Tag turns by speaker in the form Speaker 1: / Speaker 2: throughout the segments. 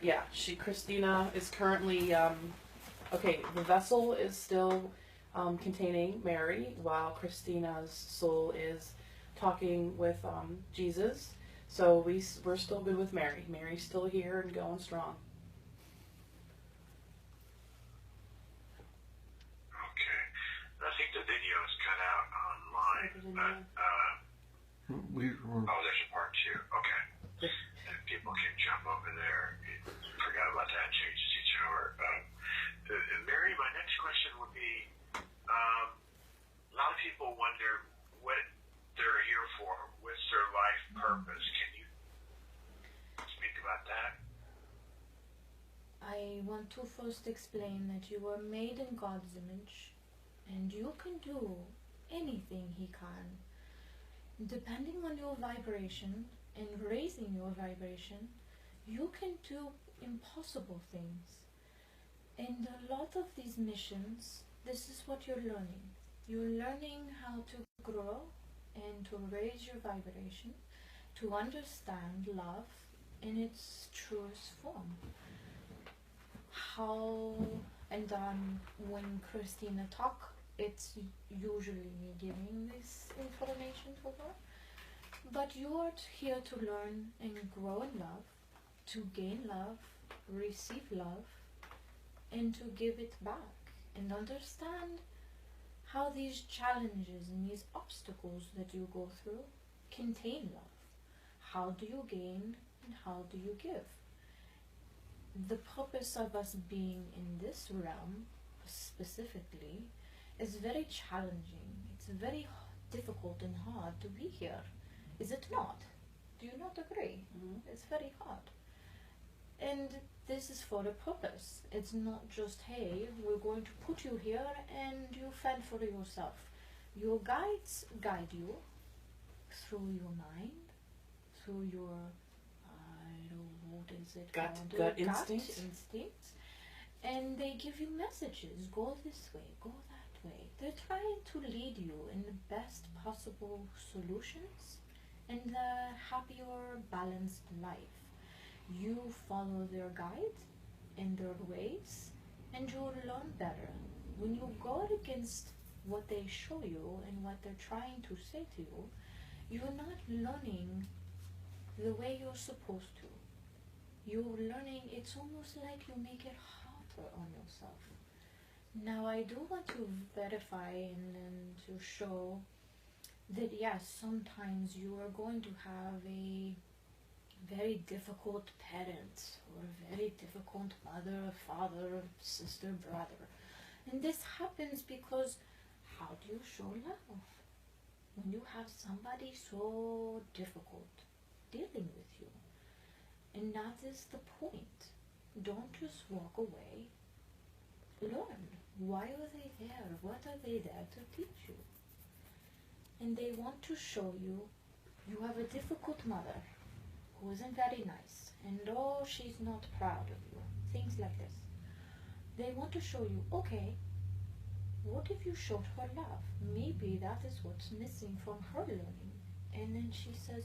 Speaker 1: Yeah, Christina is currently, okay, the vessel is still containing Mary while Christina's soul is talking with Jesus. So we're still good with Mary. Mary's still here and going strong.
Speaker 2: Okay. I think the video is cut out online, but oh, there's a part 2. Okay. And people can jump over there. Forgot about that. Changes each hour. Mary, my next question would be, a lot of people wonder what they're here for. What's their life purpose? Can you speak about that?
Speaker 3: I want to first explain that you were made in God's image, and you can do anything He can. Depending on your vibration and raising your vibration, you can do impossible things. And a lot of these missions, this is what you're learning. You're learning how to grow and to raise your vibration, to understand love in its truest form. When Christina talk, it's usually me giving this information to her. But you are here to learn and grow in love, to gain love, receive love, and to give it back, and understand how these challenges and these obstacles that you go through contain love. How do you gain and how do you give? The purpose of us being in this realm specifically is very challenging. It's very difficult and hard to be here. Is it not? Do you not agree?
Speaker 1: Mm-hmm.
Speaker 3: It's very hard. And this is for a purpose. It's not just, hey, we're going to put you here and you fend for yourself. Your guides guide you through your mind, through your, what is it called?
Speaker 1: Gut instincts.
Speaker 3: And they give you messages. Go this way, go that way. They're trying to lead you in the best possible solutions and the happier, balanced life. You follow their guide and their ways, and you'll learn better. When you go against what they show you and what they're trying to say to you, you're not learning the way you're supposed to. You're learning, it's almost like you make it harder on yourself. Now, I do want to verify and to show that yes, sometimes you are going to have a very difficult parent or a very difficult mother, father, sister, brother. And this happens because how do you show love when you have somebody so difficult dealing with you? And that is the point. Don't just walk away. Learn. Why are they there? What are they there to teach you? And they want to show you, you have a difficult mother who isn't very nice, and oh, she's not proud of you. Things like this. They want to show you, okay, what if you showed her love? Maybe that is what's missing from her learning. And then she says,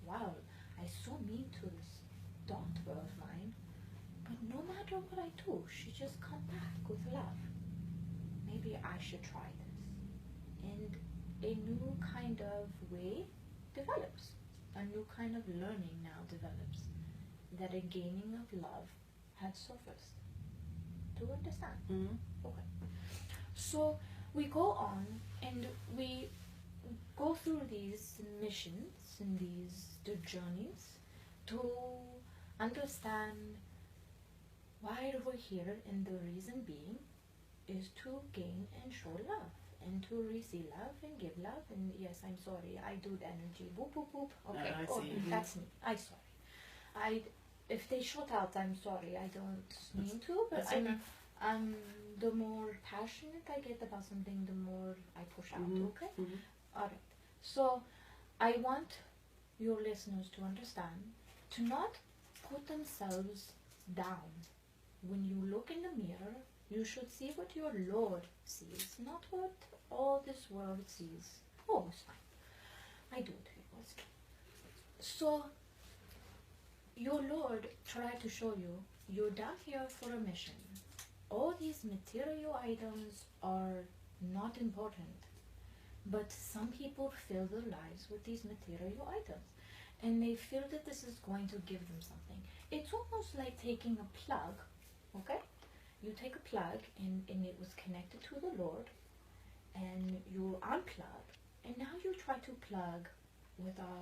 Speaker 3: wow, I so mean to this daughter of mine, but no matter what I do, she just come back with love. Maybe I should try this. And a new kind of way develops. A new kind of learning now develops. That a gaining of love had surfaced. Do you understand?
Speaker 1: Mm-hmm.
Speaker 3: Okay. So we go on and we go through these missions and the journeys to understand why we're here, and the reason being is to gain and show love and to receive love and give love. And yes, I'm sorry, I do the energy boop boop boop. Okay,
Speaker 1: I see.
Speaker 3: That's me. I'm sorry. If they shut out, I'm sorry. I don't mean to, but I'm the more passionate I get about something, the more I push out.
Speaker 1: Mm-hmm.
Speaker 3: Okay.
Speaker 1: Mm-hmm.
Speaker 3: All right. So I want your listeners to understand to not put themselves down. When you look in the mirror, you should see what your Lord sees, not what all this world sees. Oh, it's fine. I do it. So your Lord tried to show you, you're down here for a mission. All these material items are not important. But some people fill their lives with these material items. And they feel that this is going to give them something. It's almost like taking a plug, okay? You take a plug and it was connected to the Lord, and you unplug, and now you try to plug with a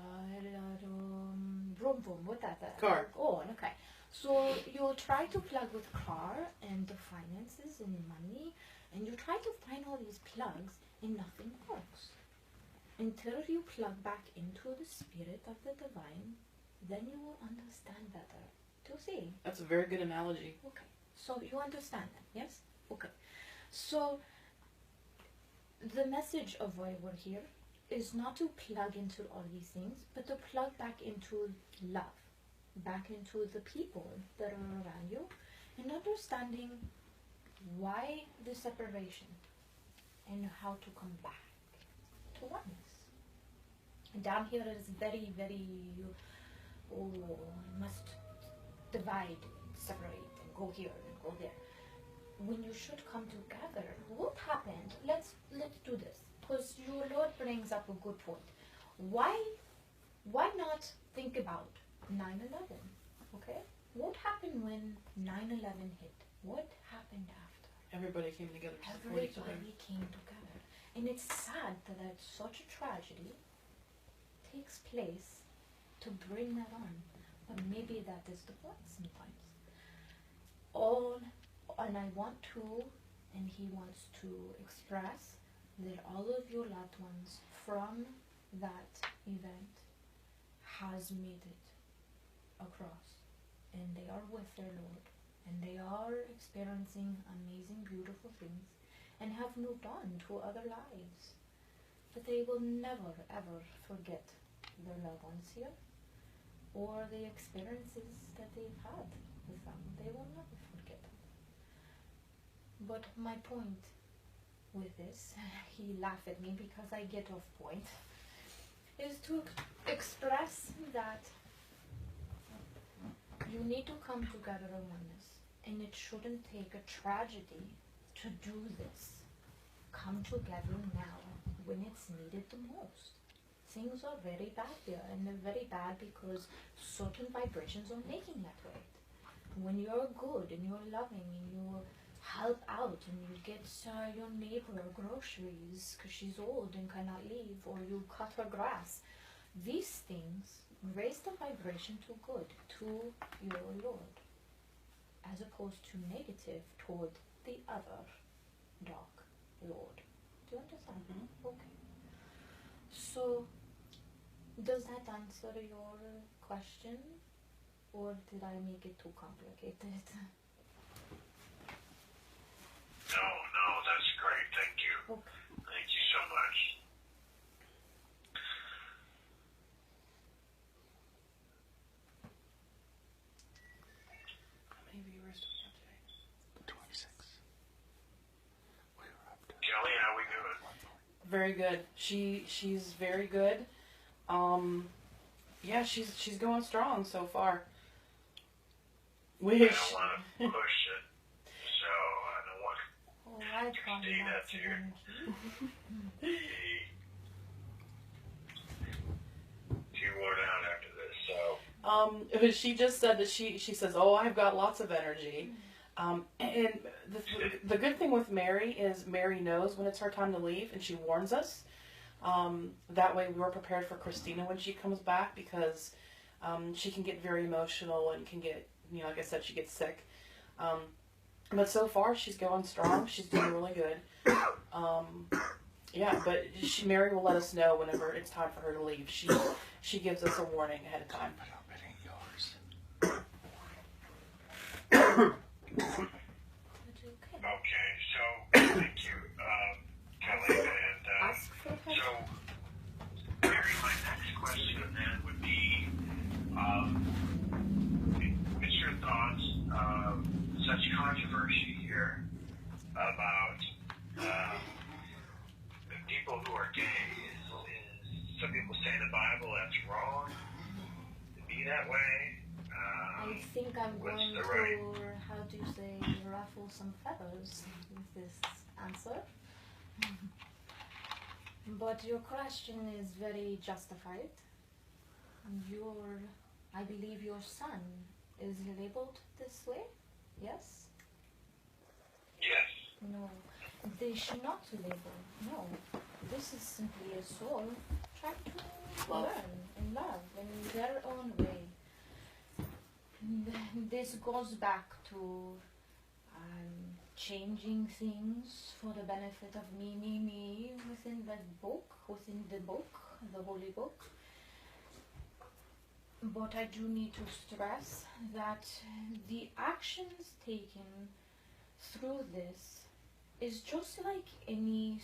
Speaker 3: vroom vroom, what that?
Speaker 1: Car.
Speaker 3: Oh, okay. So you'll try to plug with car and the finances and money, and you try to find all these plugs, and nothing works. Until you plug back into the spirit of the divine, then you will understand better. Do you see?
Speaker 1: That's a very good analogy.
Speaker 3: Okay. So you understand that, yes? Okay. So the message of why we're here is not to plug into all these things, but to plug back into love, back into the people that are around you, and understanding why the separation and how to come back to oneness. And down here it is very, very, must divide, separate, and go here and go there. When you should come together, what happened? Let's do this, because your Lord brings up a good point. Why not think about 9/11? Okay, what happened when 9/11 hit? What happened after?
Speaker 1: Everybody came together to support each other.
Speaker 3: Everybody came together, and it's sad that such a tragedy takes place to bring that on. But maybe that is the point sometimes. And I want to, and he wants to express that all of your loved ones from that event has made it across. And they are with their Lord. And they are experiencing amazing, beautiful things. And have moved on to other lives. But they will never, ever forget their loved ones here, or the experiences that they've had with them. They will never forget them. But my point with this, he laughed at me because I get off point, is to express that you need to come together in oneness, and it shouldn't take a tragedy to do this. Come together now when it's needed the most. Things are very bad there, and they're very bad because certain vibrations are making that way. When you're good and you're loving and you help out and you get your neighbor groceries because she's old and cannot leave, or you cut her grass, these things raise the vibration to good, to your Lord, as opposed to negative toward the other dark Lord. Do you understand?
Speaker 1: Mm-hmm.
Speaker 3: Okay. So, does that answer your question, or did I make it too complicated?
Speaker 2: No, that's great. Thank you.
Speaker 3: Okay.
Speaker 2: Thank you so much.
Speaker 1: How many viewers do we have today?
Speaker 4: 26. We were up to
Speaker 2: Kelly, how we doing?
Speaker 1: Very good. She's very good. Yeah, she's going strong so far.
Speaker 2: I don't want to push it, so I don't want
Speaker 3: Oh, I probably
Speaker 2: Christina
Speaker 3: lots of energy.
Speaker 2: to worn out after this. So
Speaker 1: She just said that she says, "Oh, I've got lots of energy." And the good thing with Mary is Mary knows when it's her time to leave, and she warns us. That way we're prepared for Christina when she comes back, because she can get very emotional and can get, like I said, she gets sick. But so far she's going strong. She's doing really good. Yeah, but Mary will let us know whenever it's time for her to leave. She gives us a warning ahead of time.
Speaker 4: but it ain't yours.
Speaker 2: okay, so thank you, Kelly, and
Speaker 3: Ask for help.
Speaker 2: so Mary, my next question then would be, what's your thoughts of such controversy here about the people who are gay? Is some people say in the Bible that's wrong to be that way?
Speaker 3: I'm
Speaker 2: What's
Speaker 3: going
Speaker 2: the
Speaker 3: to,
Speaker 2: right?
Speaker 3: how do you say, ruffle some feathers with this answer. But your question is very justified. I believe your son is labeled this way, yes?
Speaker 2: Yes.
Speaker 3: No, they should not label. No, this is simply a soul trying to
Speaker 1: Love.
Speaker 3: learn and love in their own way. This goes back to changing things for the benefit of me within the book, the holy book. But I do need to stress that the actions taken through this is just like any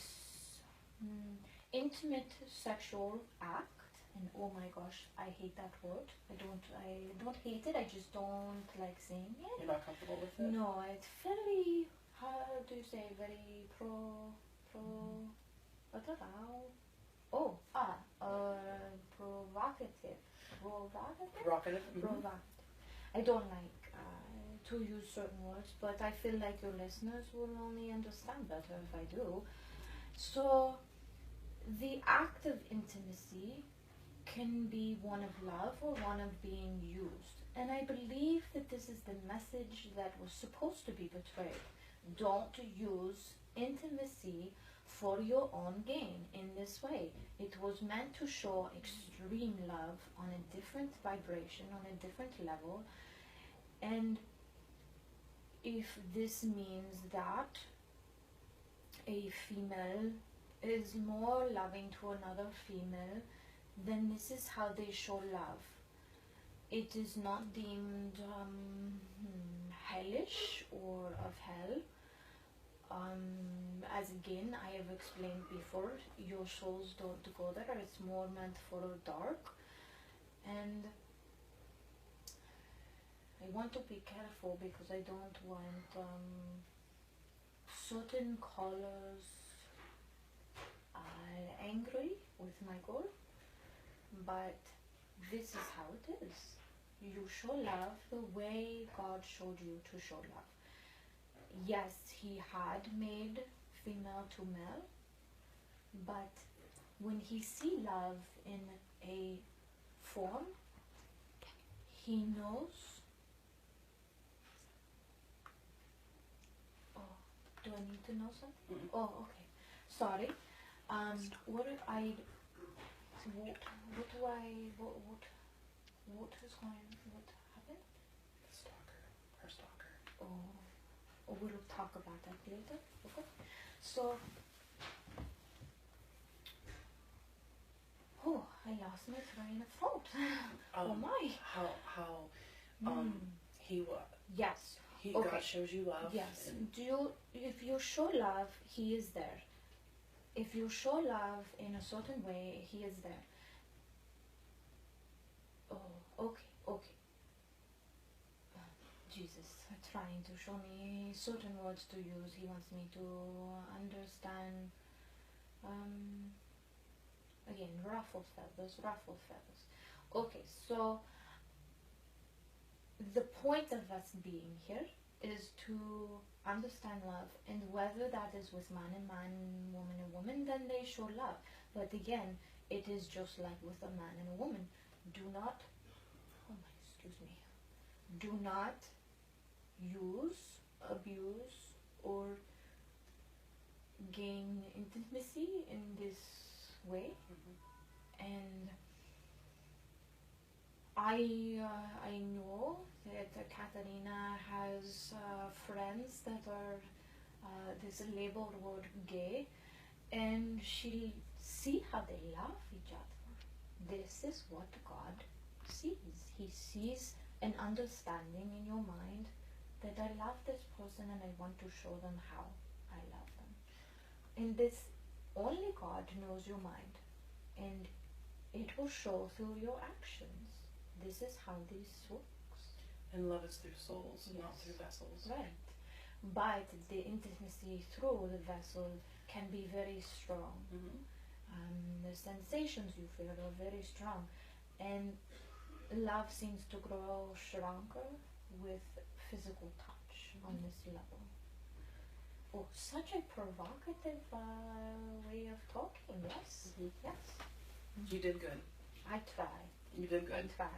Speaker 3: intimate sexual act. And oh my gosh, I hate that word. I don't hate it. I just don't like saying it.
Speaker 1: You're not comfortable with it?
Speaker 3: No, it's very, how do you say, very provocative.
Speaker 1: Provocative?
Speaker 3: Provocative. I don't like to use certain words, but I feel like your listeners will only understand better if I do. So, the act of intimacy can be one of love or one of being used. And I believe that this is the message that was supposed to be betrayed. Don't use intimacy for your own gain in this way. It was meant to show extreme love on a different vibration, on a different level. And if this means that a female is more loving to another female, then this is how they show love. It is not deemed hellish or of hell. As again, I have explained before, your souls don't go there. It's more meant for dark. And I want to be careful because I don't want certain colors are angry with my goal. But this is how it is. You show love the way God showed you to show love. Yes, he had made female to male, but when he see love in a form, he knows. Oh, do I need to know something?
Speaker 1: Mm-mm.
Speaker 3: Oh, okay. Sorry. What happened?
Speaker 1: Stalker. Her stalker.
Speaker 3: Oh, we'll talk about that later. Okay. So, I lost my train of thought. Oh my.
Speaker 1: How he was.
Speaker 3: Yes.
Speaker 1: God
Speaker 3: Okay.
Speaker 1: shows you love.
Speaker 3: Yes.
Speaker 1: and
Speaker 3: If you show love, he is there. If you show love in a certain way, he is there. Oh, okay. Jesus, trying to show me certain words to use. He wants me to understand. Again, ruffled feathers. Okay, so the point of us being here is to understand love, and whether that is with man and man, woman and woman, then they show love. But again, it is just like with a man and a woman. Do not use, abuse, or gain intimacy in this way. And I know that Katarina has friends that are this labeled word gay, and she see how they love each other. This is what God sees. He sees an understanding in your mind that I love this person and I want to show them how I love them. And this, only God knows your mind, and it will show through your actions. This is how this works.
Speaker 1: And love is through souls,
Speaker 3: Yes.
Speaker 1: not through vessels.
Speaker 3: Right. But the intimacy through the vessel can be very strong. The sensations you feel are very strong. And love seems to grow stronger with physical touch on this level. Oh, such a provocative way of talking, yes? Yes.
Speaker 1: You did good.
Speaker 3: I try.
Speaker 1: You did good.
Speaker 3: I try.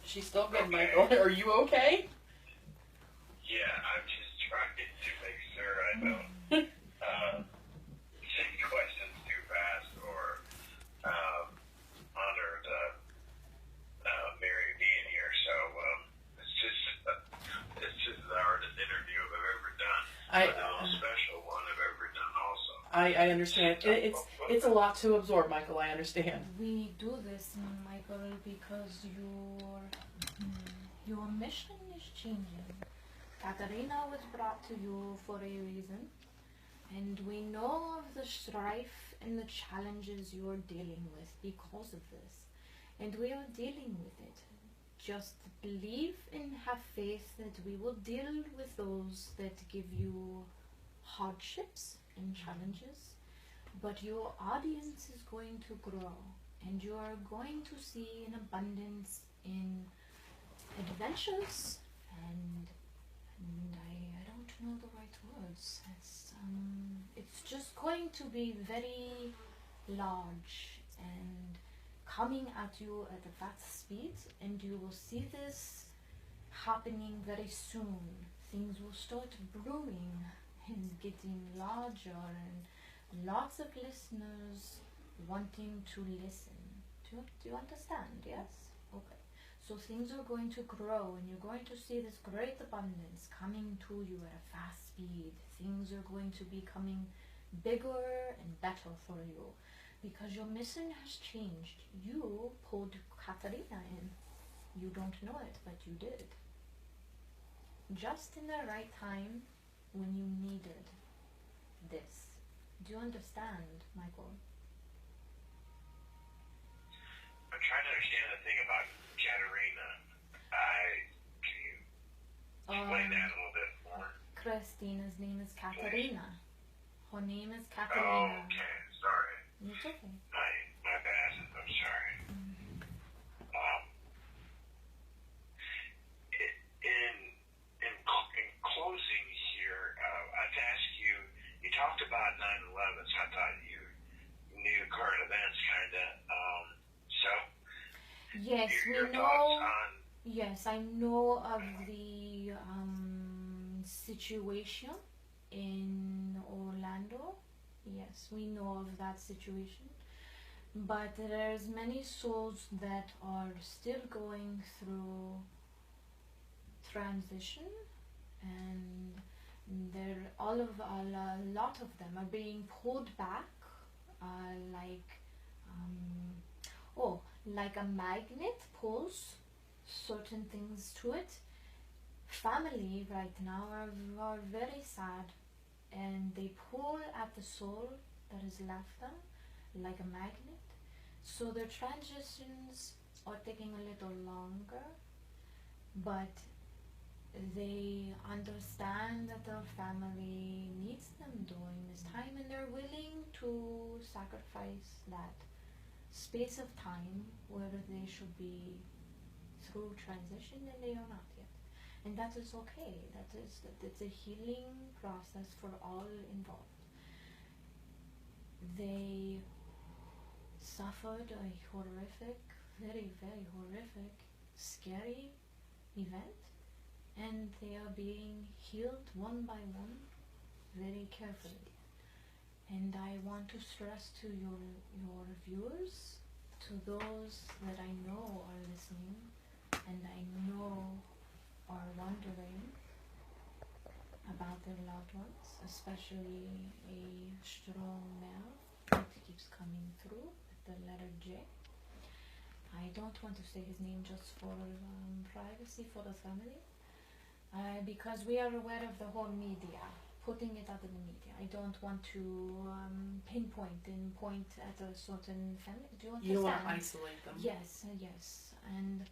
Speaker 1: She's still good, Michael. Are you okay?
Speaker 2: Yeah, I'm just trying to make sure I don't say questions too fast or honor the Mary being here. So it's just the hardest interview I've ever done. But the most special one I've ever done also.
Speaker 1: I understand. It's a lot to absorb, Michael. I understand.
Speaker 3: We do this, Michael, because your mission is changing. Katarina was brought to you for a reason, and we know of the strife and the challenges you are dealing with because of this, and we are dealing with it. Just believe and have faith that we will deal with those that give you hardships and challenges, but your audience is going to grow, and you are going to see an abundance in adventures and I don't know the right words. It's just going to be very large and coming at you at a fast speed, and you will see this happening very soon. Things will start brewing and getting larger, and lots of listeners wanting to listen. Do you understand? Yes? Okay. So things are going to grow, and you're going to see this great abundance coming to you at a fast speed. Things are going to be becoming bigger and better for you because your mission has changed. You pulled Katarina in. You don't know it, but you did. Just in the right time when you needed this. Do you understand, Michael?
Speaker 2: I'm trying to understand the thing about Katarina. Can you explain that a little bit more?
Speaker 3: Christina's name is Katarina. Her name is
Speaker 2: Oh,
Speaker 3: Katarina.
Speaker 2: okay. Sorry.
Speaker 3: It's okay.
Speaker 2: My bad. I'm sorry. In closing here, I'd ask you, you talked about 9/11, so I thought you knew current events, kind of.
Speaker 3: Yes,
Speaker 2: your
Speaker 3: we
Speaker 2: thoughts
Speaker 3: know.
Speaker 2: on...
Speaker 3: Yes, I know of the situation in Orlando. Yes, we know of that situation. But there's many souls that are still going through transition, and a lot of them are being pulled back, like a magnet pulls certain things to it. Family right now are very sad, and they pull at the soul that has left them like a magnet. So their transitions are taking a little longer, but they understand that their family needs them during this time, and they're willing to sacrifice that space of time where they should be through transition, and they are not yet. And that is okay. That's a healing process for all involved. They suffered a horrific, very, very horrific, scary event, and they are being healed one by one, very carefully. And I want to stress to your viewers, to those that I know are listening, and I know are wondering about their loved ones, especially a strong male that keeps coming through with the letter J. I don't want to say his name just for privacy for the family, because we are aware of the whole media, putting it out in the media. I don't want to pinpoint and point at a certain family. Do you understand?
Speaker 1: You don't want to isolate them.
Speaker 3: Yes, yes. And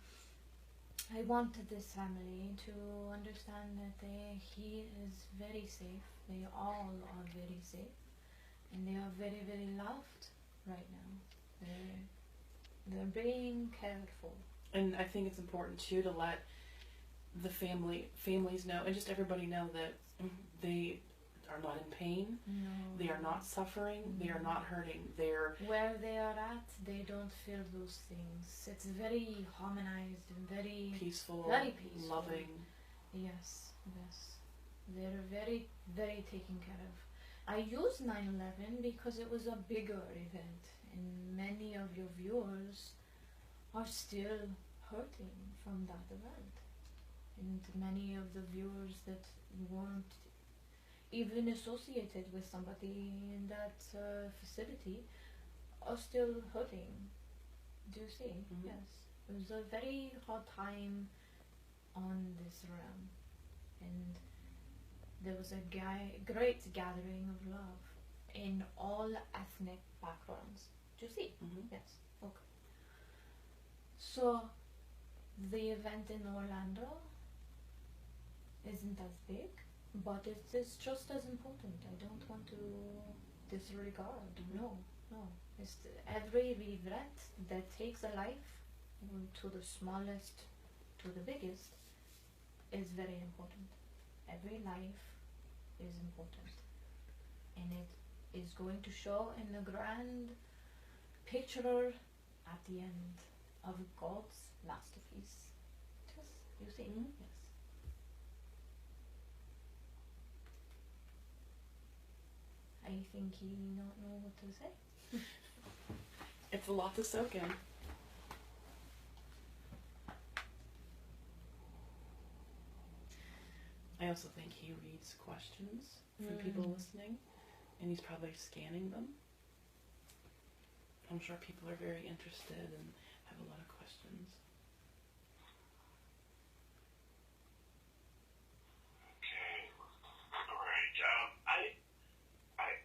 Speaker 3: I wanted this family to understand that he is very safe. They all are very safe, and they are very, very loved right now. They're being cared for.
Speaker 1: And I think it's important too to let the families know, and just everybody know that they are not in pain.
Speaker 3: No.
Speaker 1: They are not suffering. They are not hurting. They're
Speaker 3: where they are at. They don't feel those things. It's very harmonized and very
Speaker 1: peaceful,
Speaker 3: very peaceful,
Speaker 1: loving.
Speaker 3: Yes, yes. They're very, very taken care of. I use 9/11 because it was a bigger event, and many of your viewers are still hurting from that event, and many of the viewers that weren't even associated with somebody in that facility are still hurting. Do you see?
Speaker 1: Mm-hmm.
Speaker 3: Yes. It was a very hard time on this realm, and there was a great gathering of love in all ethnic backgrounds. Do you see?
Speaker 1: Mm-hmm.
Speaker 3: Yes. Okay. So, the event in Orlando isn't as big, but it is just as important. I don't want to disregard. No, no. It's every event that takes a life, to the smallest to the biggest, is very important. Every life is important, and it is going to show in the grand picture at the end of God's masterpiece. Just, you see?
Speaker 1: Mm-hmm.
Speaker 3: Yes. I think he don't know what to say.
Speaker 1: It's a lot to soak in. I also think he reads questions from people listening, and he's probably scanning them. I'm sure people are very interested and have a lot of questions.
Speaker 2: Okay. All right.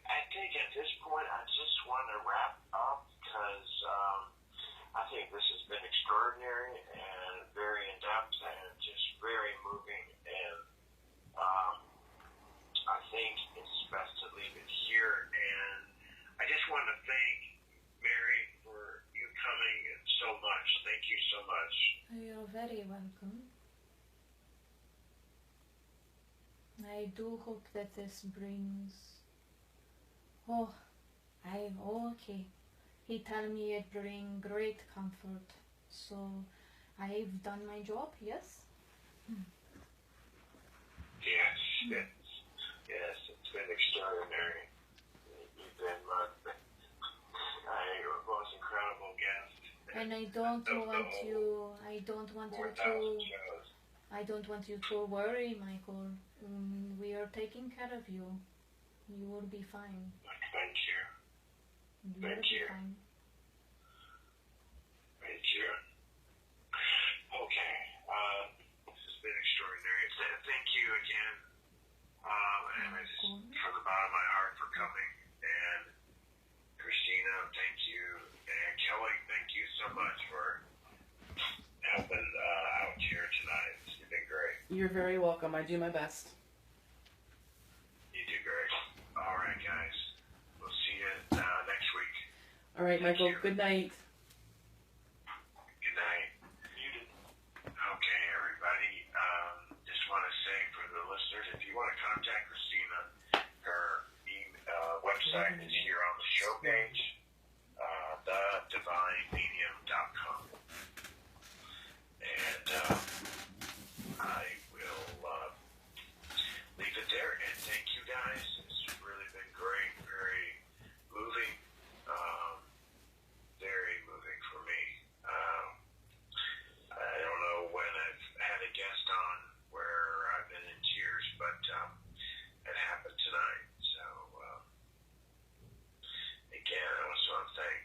Speaker 2: I think at this point I just want to wrap up because I think this has been extraordinary and very in depth and just very moving. And I think it's best to leave it here. And I just want to thank Mary for you coming so much. Thank you so much.
Speaker 3: You're very welcome. I do hope that this brings. Okay. He tell me it bring great comfort. So I've done my job. Yes.
Speaker 2: Yes, it's been extraordinary. You've been my most incredible guest.
Speaker 3: And I don't want you. I don't want you
Speaker 2: 4,000
Speaker 3: to.
Speaker 2: shows.
Speaker 3: I don't want you to worry, Michael. We are taking care of you. You will be fine.
Speaker 2: Thank you.
Speaker 3: You will
Speaker 2: Thank
Speaker 3: be
Speaker 2: you.
Speaker 3: fine.
Speaker 2: Thank you. Okay. This has been extraordinary. Thank you again. And I just, from the bottom of my heart for coming. And Christina, thank you. And Kelly, thank you so much for helping out here tonight. You've been great.
Speaker 1: You're very welcome. I do my best.
Speaker 2: You do great. All right, guys. We'll see you next week.
Speaker 1: All right,
Speaker 2: Thank
Speaker 1: Michael.
Speaker 2: you.
Speaker 1: Good night.
Speaker 2: Good night. Muted. Okay, everybody. Just want to say for the listeners, if you want to contact Christina, her website is here on the show page, thedivinemedium.com. And I will leave it there. And thank you guys. It's really been great, very moving. Very moving for me. I don't know when I've had a guest on where I've been in tears, but it happened tonight. So, again, I just want to thank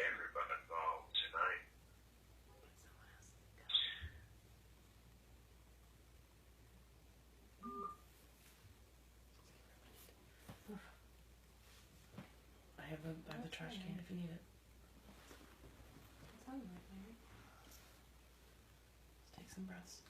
Speaker 2: everybody involved tonight.
Speaker 1: I have the trash can if you need it.
Speaker 3: It's all right, right?
Speaker 1: Take some breaths.